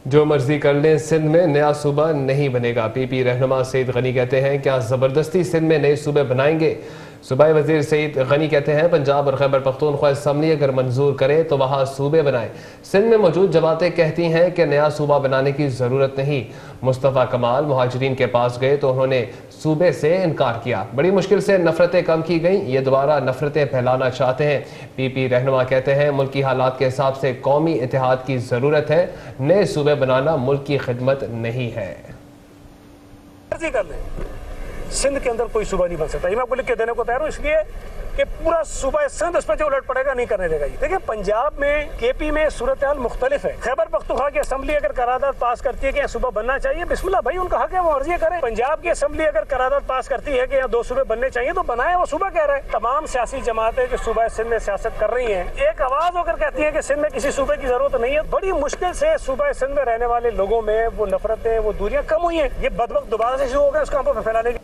जो मर्जी कर लें, सिंध में नया सूबा नहीं बनेगा। पीपी रहनुमा सईद गनी कहते हैं, क्या ज़बरदस्ती सिंध में नए सूबे बनाएंगे। सूबाई वजीर सईद गनी कहते हैं, पंजाब और खैबर पख्तूनख्वा असम्बली अगर मंजूर करे तो वहाँ सूबे बनाए। सिंध में मौजूद जमातें कहती हैं कि नया सूबा बनाने की ज़रूरत नहीं। मुस्तफ़ा कमाल मुहाजिरीन के पास गए तो उन्होंने सूबे से इनकार किया। बड़ी मुश्किल से नफरतें कम की गई, ये दोबारा नफरतें फैलाना चाहते हैं। पीपी रहनुमा कहते हैं, मुल्क की हालात के हिसाब से कौमी इत्तेहाद की ज़रूरत है, नए सूबे बनाना मुल्क की खिदमत नहीं है। सिंध के अंदर कोई सूबा नहीं बन सकता। ये मैं आपको लिख के देने को तैयार हूँ, इसलिए कि पूरा सूबा सिंध उस पर जो उलट पड़ेगा नहीं करने देगा। देखिए, पंजाब में, केपी में सूरत हाल मुख्तलिफ है। खैबर पख्तूनख्वा की असम्बली अगर करारदाद पास करती है कि यहाँ सूबा बनना चाहिए, बिस्मिल्लाह भाई, उनका हक है, वो मर्जी करें। पंजाब की असम्बली अगर करारदाद पास करती है कि यहाँ 2 सूबे बनने चाहिए तो बनाए, वो सूबा कह रहे हैं। तमाम सियासी जमातें जो सूबा सिंध में सियासत कर रही है, एक आवाज होकर कहती है कि सिंध में किसी सूबे की जरूरत नहीं है। बड़ी मुश्किल से सूबा सिंध में रहने वाले लोगों में वो नफरतें, वो दूरियां कम हुई है। ये बदबख्त दोबारा से शुरू हो गए उसका फैलाने की।